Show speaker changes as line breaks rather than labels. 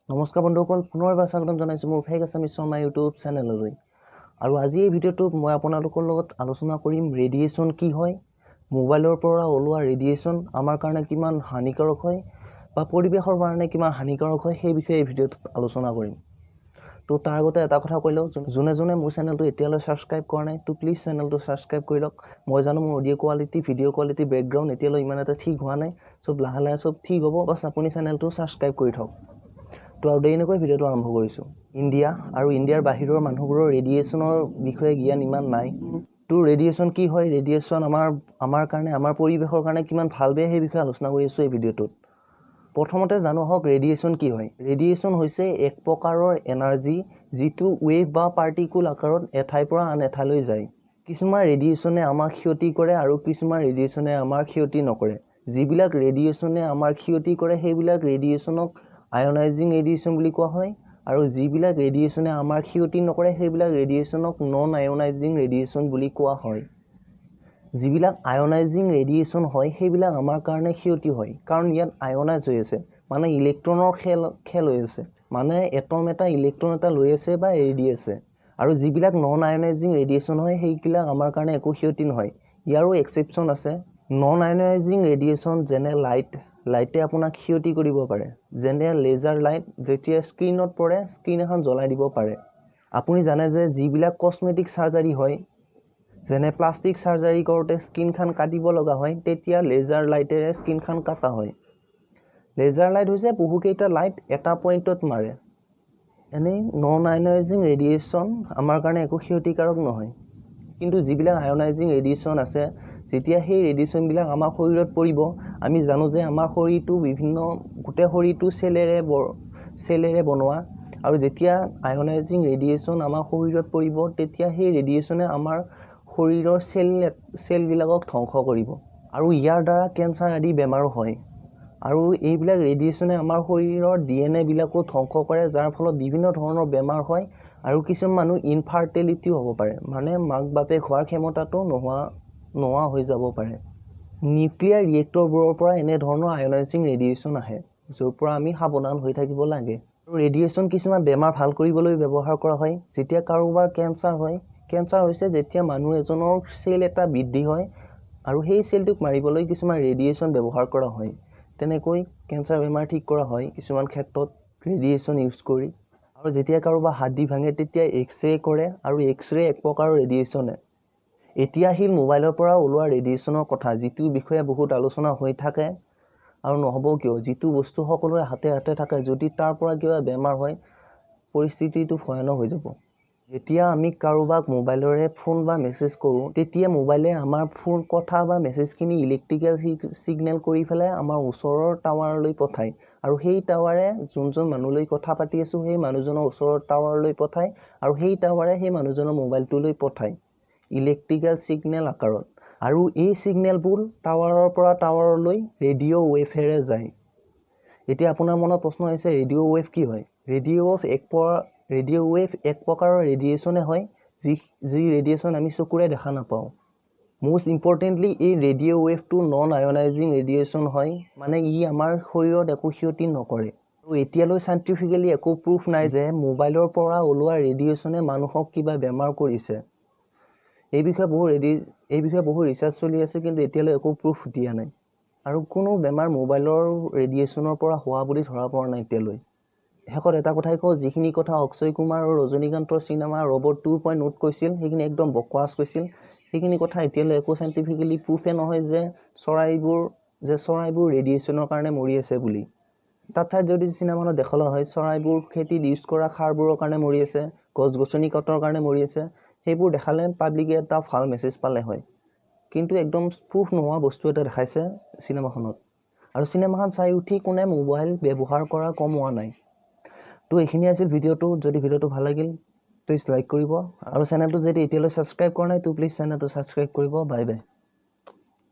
নমস্কাৰ বন্ধুসকল, পুনৰবাৰ স্বাগতম জনাইছোঁ মোৰ ফেক আছামিজ শৰ্মা ইউটিউব চেনেললৈ। আৰু আজি এই ভিডিঅ'টোত মই আপোনালোকৰ লগত আলোচনা কৰিম ৰেডিয়েশ্যন কি হয়, মোবাইলৰ পৰা ওলোৱা ৰেডিয়েশ্যন আমাৰ কাৰণে কিমান হানিকাৰক হয় বা পৰিৱেশৰ কাৰণে কিমান হানিকাৰক হয় সেই বিষয়ে এই ভিডিঅ'টোত আলোচনা কৰিম। তো তাৰ আগতে এটা কথা কৈ লওঁ, যোনে মোৰ চেনেলটো এতিয়ালৈ ছাবস্ক্ৰাইব কৰা নাই তো প্লিজ চেনেলটো ছাবস্ক্ৰাইব কৰি লওক। মই জানো মোৰ audio' quality, video' quality, background এতিয়ালৈ ইমান এটা ঠিক হোৱা নাই, চব লাহে লাহে চব ঠিক হ'ব, বাছ আপুনি চেনেলটো ছাবস্ক্ৰাইব কৰি থওক। তো আৰু দেৰি নকৰি ভিডিঅ'টো আৰম্ভ কৰিছোঁ। ইণ্ডিয়া আৰু ইণ্ডিয়াৰ বাহিৰৰ মানুহবোৰৰ ৰেডিয়েশ্যনৰ বিষয়ে জ্ঞান ইমান নাই। তো ৰেডিয়েশ্যন কি হয়, ৰেডিয়েশ্যন আমাৰ কাৰণে, আমাৰ পৰিৱেশৰ কাৰণে কিমান ভাল বেয়া সেই বিষয়ে আলোচনা কৰি আছোঁ এই ভিডিঅ'টোত। প্ৰথমতে জানো আহক ৰেডিয়েশ্যন কি হয়। ৰেডিয়েশ্যন হৈছে এক প্ৰকাৰৰ এনাৰ্জি যিটো ৱেভ বা পাৰ্টিকুল আকাৰত এঠাইৰ পৰা আন এঠাইলৈ যায়। কিছুমান ৰেডিয়েশ্যনে আমাক ক্ষতি কৰে আৰু কিছুমান ৰেডিয়েশ্যনে আমাৰ ক্ষতি নকৰে। যিবিলাক ৰেডিয়েশ্যনে আমাৰ ক্ষতি কৰে সেইবিলাক ৰেডিয়েশ্যনক আয়নাইজিং ৰেডিয়েশ্যন বুলি কোৱা হয়, আৰু যিবিলাক ৰেডিয়েশ্যনে আমাৰ ক্ষতি নকৰে সেইবিলাক ৰেডিয়েশ্যনক নন আয়নাইজিং ৰেডিয়েশ্যন বুলি কোৱা হয়। যিবিলাক আয়নাইজিং ৰেডিয়েশ্যন হয় সেইবিলাক আমাৰ কাৰণে ক্ষতি হয়, কাৰণ ইয়াত আয়নাইজ হৈ আছে, মানে ইলেক্ট্ৰনৰ খেল হৈ আছে, মানে এটম এটা ইলেক্ট্ৰন এটা লৈ আছে বা এৰি দি আছে। আৰু যিবিলাক নন আয়নাইজিং ৰেডিয়েশ্যন হয় সেইবিলাক আমাৰ কাৰণে একো ক্ষতি নহয়। ইয়াৰো এক্সেপশ্যন আছে। নন আয়নাইজিং ৰেডিয়েশ্যন যেনে লাইটে আপোনাক ক্ষতি কৰিব পাৰে, যেনে লেজাৰ লাইট যেতিয়া স্ক্ৰীণত পৰে স্ক্ৰীণ এখন জ্বলাই দিব পাৰে। আপুনি জানে যে যিবিলাক কছমেটিক চাৰ্জাৰী হয়, যেনে প্লাষ্টিক চাৰ্জাৰী কৰোঁতে স্কিনখন কাটিব লগা হয়, তেতিয়া লেজাৰ লাইটেৰে স্কিনখন কাটা হয়। লেজাৰ লাইট হৈছে বহুকেইটা লাইট এটা পইণ্টত মাৰে। এনেই নন আয়নাইজিং ৰেডিয়েশ্যন আমাৰ কাৰণে একো ক্ষতিকাৰক নহয়। কিন্তু যিবিলাক আয়নাইজিং ৰেডিয়েশ্যন আছে, যেতিয়া সেই ৰেডিয়েশ্যনবিলাক আমাৰ শৰীৰত পৰিব, আমি জানো যে আমাৰ শৰীৰটো গোটেই শৰীৰটো চেলেৰে বনোৱা, আৰু যেতিয়া আয়নাইজিং ৰেডিয়েশ্যন আমাৰ শৰীৰত পৰিব তেতিয়া সেই ৰেডিয়েশ্যনে আমাৰ শৰীৰৰ চেলবিলাকক ধ্বংস কৰিব, আৰু ইয়াৰ দ্বাৰা কেঞ্চাৰ আদি বেমাৰো হয়। আৰু এইবিলাক ৰেডিয়েশ্যনে আমাৰ শৰীৰৰ DNA বিলাকো ধ্বংস কৰে, যাৰ ফলত বিভিন্ন ধৰণৰ বেমাৰ হয়, আৰু কিছুমান মানুহ ইনফাৰ্টিলিটিও হ'ব পাৰে, মানে মাক বাপেক হোৱাৰ ক্ষমতাটো নোহোৱা হৈ যাব পাৰে। নিউক্লিয়াৰ ৰিয়েক্টৰবোৰৰ পৰা এনেধৰণৰ আয়নাইজিং ৰেডিয়েশ্যন আহে, য'ৰ পৰা আমি সাৱধান হৈ থাকিব লাগে। আৰু ৰেডিয়েশ্যন কিছুমান বেমাৰ ভাল কৰিবলৈ ব্যৱহাৰ কৰা হয়। যেতিয়া কাৰোবাৰ কেঞ্চাৰ হয়, কেঞ্চাৰ হৈছে যেতিয়া মানুহ এজনৰ চেল এটা বৃদ্ধি হয় আৰু সেই চেলটোক মাৰিবলৈ কিছুমান ৰেডিয়েশ্যন ব্যৱহাৰ কৰা হয়। তেনেকৈ কেঞ্চাৰ বেমাৰ ঠিক কৰা হয় কিছুমান ক্ষেত্ৰত ৰেডিয়েশ্যন ইউজ কৰি। আৰু যেতিয়া কাৰোবাৰ হাড়দি ভাঙে তেতিয়া এক্সৰে কৰে, আৰু এক্সৰে এক প্ৰকাৰৰ ৰেডিয়েশ্যনে। এতিয়া আহিল মোবাইলৰ পৰা ওলোৱা ৰেডিয়েশ্যনৰ কথা, যিটোৰ বিষয়ে বহুত আলোচনা হৈ থাকে, আৰু নহ'ব কিয়, যিটো বস্তু সকলোৰে হাতে হাতে থাকে, যদি তাৰ পৰা কিবা বেমাৰ হয় পৰিস্থিতিটো ভয়ানক হৈ যাব। যেতিয়া আমি কাৰোবাক মোবাইলৰে ফোন বা মেছেজ কৰোঁ, তেতিয়া মোবাইলে আমাৰ ফোন কথা বা মেছেজখিনি ইলেক্ট্ৰিকেল ছিগনেল কৰি পেলাই আমাৰ ওচৰৰ টাৱাৰলৈ পঠায়, আৰু সেই টাৱাৰে যোনজন মানুহলৈ কথা পাতি আছোঁ সেই মানুহজনৰ ওচৰৰ টাৱাৰলৈ পঠায়, আৰু সেই টাৱাৰে সেই মানুহজনৰ মোবাইলটোলৈ পঠায় ইলেক্ট্ৰিকেল ছিগনেল আকাৰত। আৰু এই ছিগনেলবোৰ টাৱাৰৰ পৰা টাৱাৰলৈ ৰেডিঅ' ৱেভেৰে যায়। এতিয়া আপোনাৰ মনত প্ৰশ্ন হৈছে ৰেডিঅ' ৱেভ কি হয়? ৰেডিঅ' ৱেভ এক প্ৰকাৰৰ ৰেডিয়েশ্যনে হয়, যি ৰেডিয়েশ্যন আমি চকুৰে দেখা নাপাওঁ। মোষ্ট ইম্পৰ্টেণ্টলি এই ৰেডিঅ' ৱেভটো নন আয়নাইজিং ৰেডিয়েশ্যন হয়, মানে ই আমাৰ শৰীৰত একো ক্ষতি নকৰে। আৰু এতিয়ালৈ চাইণ্টিফিকেলি একো প্ৰুফ নাই যে মোবাইলৰ পৰা ওলোৱা ৰেডিয়েশ্যনে মানুহক কিবা বেমাৰ কৰিছে। এই বিষয়ে বহু ৰিচাৰ্চ চলি আছে, কিন্তু এতিয়ালৈ একো প্ৰুফ দিয়া নাই, আৰু কোনো বেমাৰ মোবাইলৰ ৰেডিয়েশ্যনৰ পৰা হোৱা বুলি ধৰা পৰা নাই এতিয়ালৈ। শেষত এটা কথাই কওঁ, যিখিনি কথা অক্ষয় কুমাৰ আৰু ৰজনীকান্তৰ চিনেমা ৰবট 2.0 কৈছিল সেইখিনি একদম বকৱাছ কৈছিল। সেইখিনি কথা এতিয়ালৈ একো চাইণ্টিফিকেলি প্ৰুফে নহয় যে চৰাইবোৰ ৰেডিয়েশ্যনৰ কাৰণে মৰি আছে বুলি। তাত যদি চিনেমাখনত দেখুওৱা হয় চৰাইবোৰ খেতিত ইউজ কৰা সাৰবোৰৰ কাৰণে মৰি আছে, গছ গছনি কটাৰ কাৰণে মৰি আছে, সেইবোৰ দেখালে পাব্লিকে এটা ভাল মেছেজ পালে হয়। কিন্তু একদম প্ৰুফ নোহোৱা বস্তু এটা দেখাইছে চিনেমাখনত, আৰু চিনেমাখন চাই উঠি কোনে মোবাইল ব্যৱহাৰ কৰা কম হোৱা নাই। তো এইখিনি আছিল ভিডিঅ'টো। যদি ভিডিঅ'টো ভাল লাগিল প্লিজ লাইক কৰিব, আৰু চেনেলটো যদি এতিয়ালৈ ছাবস্ক্ৰাইব কৰা নাই তো প্লিজ চেনেলটো ছাবস্ক্ৰাইব কৰিব। Bye bye.